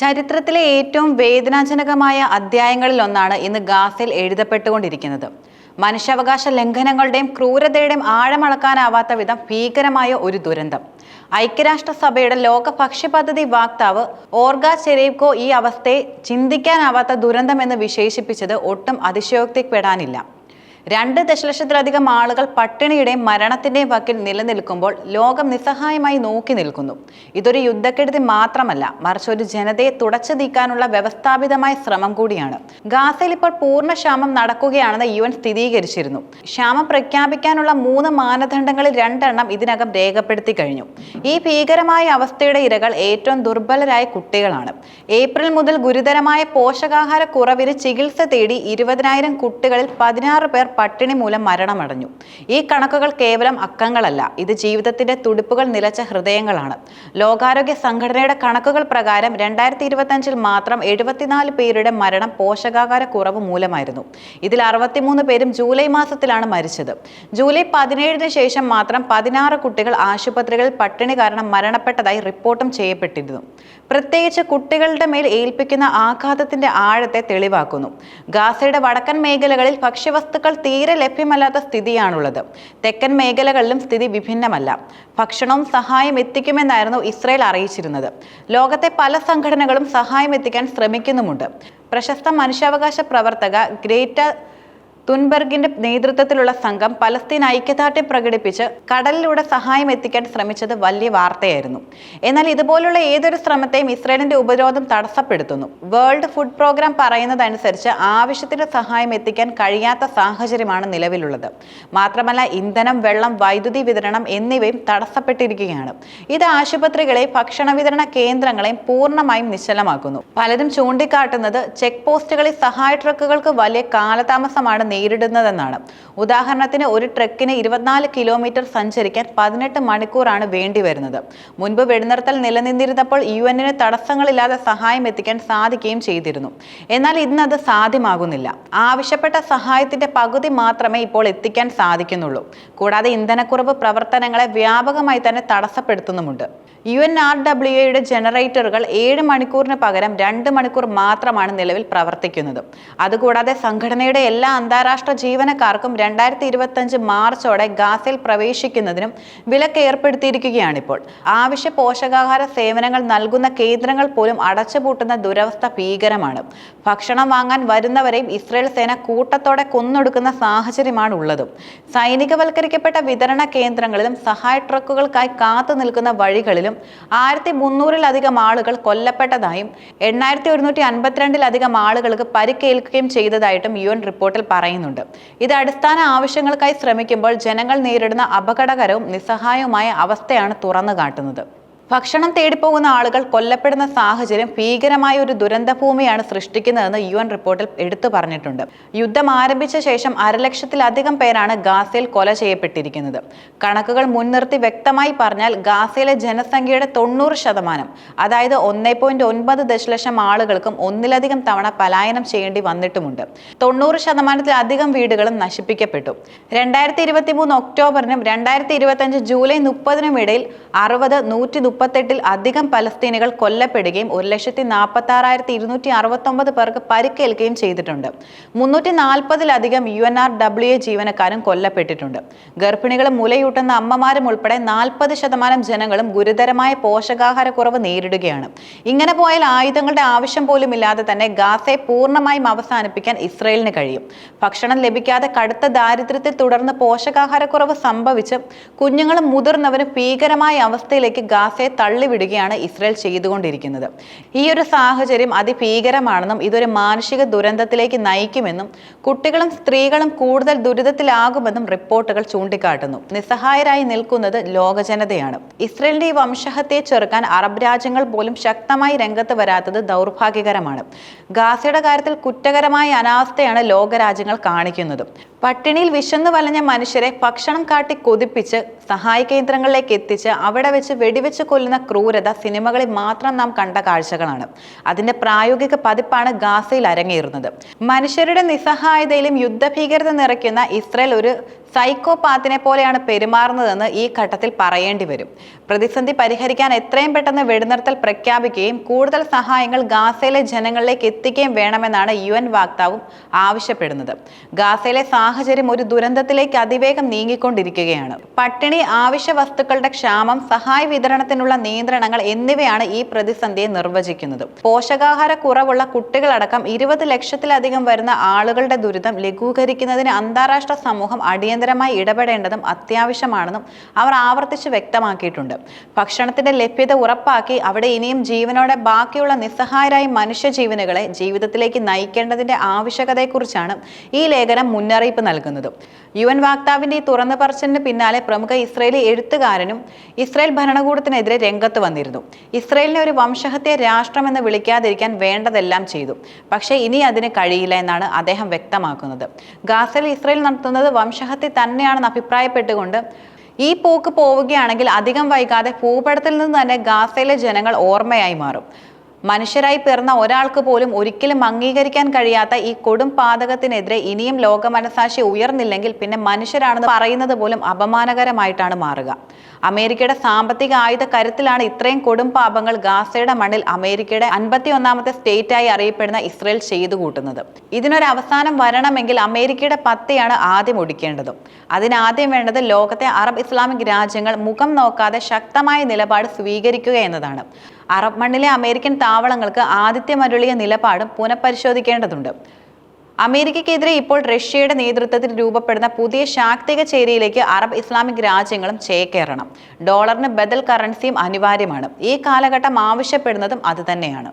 ചരിത്രത്തിലെ ഏറ്റവും വേദനാജനകമായ അധ്യായങ്ങളിലൊന്നാണ് ഇന്ന് ഗാസയിൽ എഴുതപ്പെട്ടുകൊണ്ടിരിക്കുന്നത്. മനുഷ്യാവകാശ ലംഘനങ്ങളുടെയും ക്രൂരതയുടെയും ആഴമളക്കാനാവാത്ത വിധം ഭീകരമായ ഒരു ദുരന്തം. ഐക്യരാഷ്ട്രസഭയുടെ ലോക ഭക്ഷ്യ പദ്ധതി വാക്താവ് ഓർഗ ചെരേവ്കോ ഈ അവസ്ഥയെ ചിന്തിക്കാനാവാത്ത ദുരന്തമെന്ന് വിശേഷിപ്പിച്ചത് ഒട്ടും അതിശയോക്തിപ്പെടാനില്ല. 2 ദശലക്ഷത്തിലധികം ആളുകൾ പട്ടിണിയുടെയും മരണത്തിന്റെയും വക്കിൽ നിലനിൽക്കുമ്പോൾ ലോകം നിസ്സഹായമായി നോക്കി നിൽക്കുന്നു. ഇതൊരു യുദ്ധക്കെടുതി മാത്രമല്ല, മറിച്ച് ഒരു ജനതയെ തുടച്ചു നീക്കാനുള്ള വ്യവസ്ഥാപിതമായ ശ്രമം കൂടിയാണ്. ഗാസയിൽ ഇപ്പോൾ പൂർണ്ണ ക്ഷാമം നടക്കുകയാണെന്ന് UN സ്ഥിരീകരിച്ചിരുന്നു. ക്ഷാമം പ്രഖ്യാപിക്കാനുള്ള 3 മാനദണ്ഡങ്ങളിൽ 2 എണ്ണം ഇതിനകം രേഖപ്പെടുത്തി കഴിഞ്ഞു. ഈ ഭീകരമായ അവസ്ഥയുടെ ഇരകൾ ഏറ്റവും ദുർബലരായ കുട്ടികളാണ്. ഏപ്രിൽ മുതൽ ഗുരുതരമായ പോഷകാഹാര കുറവിന് ചികിത്സ തേടി 20,000 കുട്ടികളിൽ 16 പേർ പട്ടിണി മൂലം മരണമടഞ്ഞു. ഈ കണക്കുകൾ കേവലം അക്കങ്ങളല്ല, ഇത് ജീവിതത്തിന്റെ തുടിപ്പുകൾ നിലച്ച ഹൃദയങ്ങളാണ്. ലോകാരോഗ്യ സംഘടനയുടെ കണക്കുകൾ പ്രകാരം 2025 മാത്രം 74 പേരുടെ മരണം പോഷകാഹാര കുറവ് മൂലമായിരുന്നു. ഇതിൽ 63 പേരും ജൂലൈ മാസത്തിലാണ് മരിച്ചത്. ജൂലൈ 17 ശേഷം മാത്രം 16 കുട്ടികൾ ആശുപത്രികളിൽ പട്ടിണി കാരണം മരണപ്പെട്ടതായി റിപ്പോർട്ടും ചെയ്യപ്പെട്ടിരുന്നു. പ്രത്യേകിച്ച് കുട്ടികളുടെ മേൽ ഏൽപ്പിക്കുന്ന ആഘാതത്തിന്റെ ആഴത്തെ തെളിവാക്കുന്നു. ഗാസയുടെ വടക്കൻ മേഖലകളിൽ ഭക്ഷ്യവസ്തുക്കൾ തീരെ ലഭ്യമല്ലാത്ത സ്ഥിതിയാണുള്ളത്. തെക്കൻ മേഖലകളിലും സ്ഥിതി വിഭിന്നമല്ല. ഭക്ഷണവും സഹായം എത്തിക്കുമെന്നായിരുന്നു ഇസ്രയേൽ അറിയിച്ചിരുന്നത്. ലോകത്തെ പല സംഘടനകളും സഹായം എത്തിക്കാൻ ശ്രമിക്കുന്നുമുണ്ട്. പ്രശസ്ത മനുഷ്യാവകാശ പ്രവർത്തക ഗ്രേറ്റ തുൻബെർഗിന്റെ നേതൃത്വത്തിലുള്ള സംഘം പലസ്തീൻ ഐക്യദാർഢ്യം പ്രകടിപ്പിച്ച് കടലിലൂടെ സഹായം എത്തിക്കാൻ ശ്രമിച്ചത് വലിയ വാർത്തയായിരുന്നു. എന്നാൽ ഇതുപോലുള്ള ഏതൊരു ശ്രമത്തെയും ഇസ്രയേലിന്റെ ഉപരോധം തടസ്സപ്പെടുത്തുന്നു. വേൾഡ് ഫുഡ് പ്രോഗ്രാം പറയുന്നതനുസരിച്ച് ആവശ്യത്തിന് സഹായം എത്തിക്കാൻ കഴിയാത്ത സാഹചര്യമാണ് നിലവിലുള്ളത്. മാത്രമല്ല, ഇന്ധനം, വെള്ളം, വൈദ്യുതി വിതരണം എന്നിവയും തടസ്സപ്പെട്ടിരിക്കുകയാണ്. ഇത് ആശുപത്രികളെയും ഭക്ഷണ വിതരണ കേന്ദ്രങ്ങളെയും പൂർണ്ണമായും നിശ്ചലമാക്കുന്നു. പലരും ചൂണ്ടിക്കാട്ടുന്നത് ചെക്ക് പോസ്റ്റുകളിൽ സഹായ ട്രക്കുകൾക്ക് വലിയ കാലതാമസമാണ് നേരിടുന്നതെന്നാണ്. ഉദാഹരണത്തിന്, ഒരു ട്രക്കിന് 24 കിലോമീറ്റർ സഞ്ചരിക്കാൻ 18 മണിക്കൂറാണ് വേണ്ടിവരുന്നത്. മുൻപ് വെടിനിർത്തൽ നിലനിന്നിരുന്നപ്പോൾ UN തടസ്സങ്ങളില്ലാതെ സഹായം എത്തിക്കാൻ സാധിക്കുകയും ചെയ്തിരുന്നു. എന്നാൽ ഇന്ന് അത് സാധ്യമാകുന്നില്ല. ആവശ്യപ്പെട്ട സഹായത്തിന്റെ പകുതി മാത്രമേ ഇപ്പോൾ എത്തിക്കാൻ സാധിക്കുന്നുള്ളൂ. കൂടാതെ ഇന്ധനക്കുറവ് പ്രവർത്തനങ്ങളെ വ്യാപകമായി തന്നെ തടസ്സപ്പെടുത്തുന്നുമുണ്ട്. UNRWAയുടെ ജനറേറ്ററുകൾ 7 മണിക്കൂറിന് പകരം 2 മണിക്കൂർ മാത്രമാണ് നിലവിൽ പ്രവർത്തിക്കുന്നത്. അതുകൂടാതെ സംഘടനയുടെ എല്ലാ അന്താരാഷ്ട്ര ജീവനക്കാർക്കും 2025 മാർച്ചോടെ ഗാസയിൽ പ്രവേശിക്കുന്നതിനും വിലക്ക് ഏർപ്പെടുത്തിയിരിക്കുകയാണിപ്പോൾ. ആവശ്യ പോഷകാഹാര സേവനങ്ങൾ നൽകുന്ന കേന്ദ്രങ്ങൾ പോലും അടച്ചുപൂട്ടുന്ന ദുരവസ്ഥ ഭീകരമാണ്. ഭക്ഷണം വാങ്ങാൻ വരുന്നവരെയും ഇസ്രയേൽ സേന കൂട്ടത്തോടെ കൊന്നൊടുക്കുന്ന സാഹചര്യമാണ് ഉള്ളത്. സൈനികവൽക്കരിക്കപ്പെട്ട വിതരണ കേന്ദ്രങ്ങളിലും സഹായ ട്രക്കുകൾക്കായി കാത്തു നിൽക്കുന്ന വഴികളിലും 1300-ലധികം ആളുകൾ കൊല്ലപ്പെട്ടതായും 8152-ലധികം ആളുകൾക്ക് പരിക്കേൽക്കുകയും ചെയ്തതായിട്ടും UN റിപ്പോർട്ടിൽ പറയുന്നുണ്ട്. ഇത് അടിസ്ഥാന ആവശ്യങ്ങൾക്കായി ശ്രമിക്കുമ്പോൾ ജനങ്ങൾ നേരിടുന്ന അപകടകരവും നിസ്സഹായവുമായ അവസ്ഥയാണ് തുറന്നു കാട്ടുന്നത്. ഭക്ഷണം തേടിപ്പോകുന്ന ആളുകൾ കൊല്ലപ്പെടുന്ന സാഹചര്യം ഭീകരമായ ഒരു ദുരന്തഭൂമിയാണ് സൃഷ്ടിക്കുന്നതെന്ന് UN റിപ്പോർട്ടിൽ എടുത്തു പറഞ്ഞിട്ടുണ്ട്. യുദ്ധം ആരംഭിച്ച ശേഷം 1,00,000-ലധികം പേരാണ് ഗാസയിൽ കൊല ചെയ്യപ്പെട്ടിരിക്കുന്നത്. കണക്കുകൾ മുൻനിർത്തി വ്യക്തമായി പറഞ്ഞാൽ ഗാസയിലെ ജനസംഖ്യയുടെ 90%, അതായത് 1.9 ദശലക്ഷം ആളുകൾക്കും ഒന്നിലധികം തവണ പലായനം ചെയ്യേണ്ടി വന്നിട്ടുമുണ്ട്. 90%-ലധികം വീടുകളും നശിപ്പിക്കപ്പെട്ടു. 2023 ഒക്ടോബറിനും 2025 ജൂലൈ 30-നും ഇടയിൽ 138-ൽ അധികം പലസ്തീനികൾ കൊല്ലപ്പെടുകയും 1,46,269 പേർക്ക് പരിക്കേൽക്കുകയും ചെയ്തിട്ടുണ്ട്. 340-ലധികം UNRWA ജീവനക്കാരും കൊല്ലപ്പെട്ടിട്ടുണ്ട്. ഗർഭിണികളും മുലയൂട്ടുന്ന അമ്മമാരും ഉൾപ്പെടെ 40% ജനങ്ങളും ഗുരുതരമായ പോഷകാഹാരക്കുറവ് നേരിടുകയാണ്. ഇങ്ങനെ പോയാൽ ആയുധങ്ങളുടെ ആവശ്യം പോലും ഇല്ലാതെ തന്നെ ഗാസയെ പൂർണ്ണമായും അവസാനിപ്പിക്കാൻ ഇസ്രയേലിന് കഴിയും. ഭക്ഷണം ലഭിക്കാതെ കടുത്ത ദാരിദ്ര്യത്തിൽ തുടർന്ന് പോഷകാഹാരക്കുറവ് സംഭവിച്ച് കുഞ്ഞുങ്ങളും മുതിർന്നവരും ഭീകരമായ അവസ്ഥയിലേക്ക് ഗാസയെ തള്ളിവിടുകയാണ് ഇസ്രയേൽ ചെയ്തുകൊണ്ടിരിക്കുന്നത്. ഈ ഒരു സാഹചര്യം അതിഭീകരമാണെന്നും ഇതൊരു മാനുഷിക ദുരന്തത്തിലേക്ക് നയിക്കുമെന്നും കുട്ടികളും സ്ത്രീകളും കൂടുതൽ ദുരിതത്തിലാകുമെന്നും റിപ്പോർട്ടുകൾ ചൂണ്ടിക്കാട്ടുന്നു. നിസ്സഹായരായി നിൽക്കുന്നത് ലോകജനതയാണ്. ഇസ്രയേലിന്റെ ഈ വംശഹത്യയെ ചെറുക്കാൻ അറബ് രാജ്യങ്ങൾ പോലും ശക്തമായി രംഗത്ത് വരാത്തത് ദൗർഭാഗ്യകരമാണ്. ഗാസയുടെ കാര്യത്തിൽ കുറ്റകരമായ അനാസ്ഥയാണ് ലോകരാജ്യങ്ങൾ കാണിക്കുന്നത്. പട്ടിണിയിൽ വിശന്നു വലഞ്ഞ മനുഷ്യരെ ഭക്ഷണം കാട്ടി കൊതിപ്പിച്ച് സഹായ കേന്ദ്രങ്ങളിലേക്ക് എത്തിച്ച് അവിടെ വെച്ച് വെടിവെച്ച് കൊല്ലുന്ന ക്രൂരത സിനിമകളിൽ മാത്രം നാം കണ്ട കാഴ്ചകളാണ്. അതിന്റെ പ്രായോഗിക പതിപ്പാണ് ഗാസയിൽ അരങ്ങേറുന്നത്. മനുഷ്യരുടെ നിസ്സഹായതയിലും യുദ്ധഭീകരത നിറയ്ക്കുന്ന ഇസ്രയേൽ ഒരു സൈക്കോപാത്തിനെ പോലെയാണ് പെരുമാറുന്നതെന്ന് ഈ ഘട്ടത്തിൽ പറയേണ്ടി വരും. പ്രതിസന്ധി പരിഹരിക്കാൻ എത്രയും പെട്ടെന്ന് വെടിനിർത്തൽ പ്രഖ്യാപിക്കുകയും കൂടുതൽ സഹായങ്ങൾ ഗാസയിലെ ജനങ്ങളിലേക്ക് എത്തിക്കുകയും വേണമെന്നാണ് UN വക്താവും ആവശ്യപ്പെടുന്നത്. ഗാസയിലെ സാഹചര്യം ഒരു ദുരന്തത്തിലേക്ക് അതിവേഗം നീങ്ങിക്കൊണ്ടിരിക്കുകയാണ്. പട്ടിണി, ആവശ്യ വസ്തുക്കളുടെ ക്ഷാമം, സഹായ വിതരണത്തിനുള്ള നിയന്ത്രണങ്ങൾ എന്നിവയാണ് ഈ പ്രതിസന്ധിയെ നിർവചിക്കുന്നത്. പോഷകാഹാര കുറവുള്ള കുട്ടികളടക്കം 20 ലക്ഷത്തിലധികം വരുന്ന ആളുകളുടെ ദുരിതം ലഘൂകരിക്കുന്നതിന് അന്താരാഷ്ട്ര സമൂഹം അടിയന്തരമായി ഇടപെടേണ്ടതും അത്യാവശ്യമാണെന്നും അവർ ആവർത്തിച്ച് വ്യക്തമാക്കിയിട്ടുണ്ട്. ഭക്ഷണത്തിന്റെ ലഭ്യത ഉറപ്പാക്കി അവിടെ ഇനിയും ജീവനോടെ ബാക്കിയുള്ള നിസ്സഹായരായ മനുഷ്യജീവനുകളെ ജീവിതത്തിലേക്ക് നയിക്കേണ്ടതിന്റെ ആവശ്യകതയെക്കുറിച്ചാണ് ഈ ലേഖനം മുന്നറിയിപ്പ് നൽകുന്നത്. UN വക്താവിന്റെ ഈ തുറന്നു പറച്ചിലിന് പിന്നാലെ പ്രമുഖ ഇസ്രയേലി എഴുത്തുകാരനും ഇസ്രയേൽ ഭരണകൂടത്തിനെതിരെ രംഗത്ത് വന്നിരുന്നു. ഇസ്രയേലിനെ ഒരു വംശഹത്യ രാഷ്ട്രമെന്ന് വിളിക്കാതിരിക്കാൻ വേണ്ടതെല്ലാം ചെയ്തു, പക്ഷേ ഇനി അതിന് കഴിയില്ല എന്നാണ് അദ്ദേഹം വ്യക്തമാക്കുന്നത്. ഗാസയിൽ ഇസ്രയേൽ നടത്തുന്നത് വംശഹത്യ തന്നെയാണെന്ന് അഭിപ്രായപ്പെട്ടുകൊണ്ട് ഈ പോക്ക് പോവുകയാണെങ്കിൽ അധികം വൈകാതെ ഭൂപടത്തിൽ നിന്ന് തന്നെ ഗാസയിലെ ജനങ്ങൾ ഓർമ്മയായി മാറും. മനുഷ്യരായി പിറന്ന ഒരാൾക്ക് പോലും ഒരിക്കലും അംഗീകരിക്കാൻ കഴിയാത്ത ഈ കൊടും പാതകത്തിനെതിരെ ഇനിയും ലോക മനസാക്ഷി ഉയർന്നില്ലെങ്കിൽ പിന്നെ മനുഷ്യരാണെന്ന് പറയുന്നത് പോലും അപമാനകരമായിട്ടാണ് മാറുക. അമേരിക്കയുടെ സാമ്പത്തിക ആയുധ കരുത്തിലാണ് ഇത്രയും കൊടും പാപങ്ങൾ ഗാസയുടെ മണ്ണിൽ അമേരിക്കയുടെ 51ാമത്തെ സ്റ്റേറ്റായി അറിയപ്പെടുന്ന ഇസ്രയേൽ ചെയ്തു കൂട്ടുന്നത്. ഇതിനൊരു അവസാനം വരണമെങ്കിൽ അമേരിക്കയുടെ പത്തിയാണ് ആദ്യം ഒടിക്കേണ്ടതും. അതിനാദ്യം വേണ്ടത് ലോകത്തെ അറബ് ഇസ്ലാമിക് രാജ്യങ്ങൾ മുഖം നോക്കാതെ ശക്തമായ നിലപാട് സ്വീകരിക്കുക എന്നതാണ്. അറബ് മണ്ണിലെ അമേരിക്കൻ താവളങ്ങൾക്ക് ആതിഥ്യമരുളിയ നിലപാടും പുനഃപരിശോധിക്കേണ്ടതുണ്ട്. അമേരിക്കയ്ക്കെതിരെ ഇപ്പോൾ റഷ്യയുടെ നേതൃത്വത്തിൽ രൂപപ്പെടുന്ന പുതിയ ശാക്തിക ചേരിയിലേക്ക് അറബ് ഇസ്ലാമിക് രാജ്യങ്ങളും ചേക്കേറണം. ഡോളറിന് ബദൽ കറൻസിയും അനിവാര്യമാണ്. ഈ കാലഘട്ടം ആവശ്യപ്പെടുന്നതും അതുതന്നെയാണ്.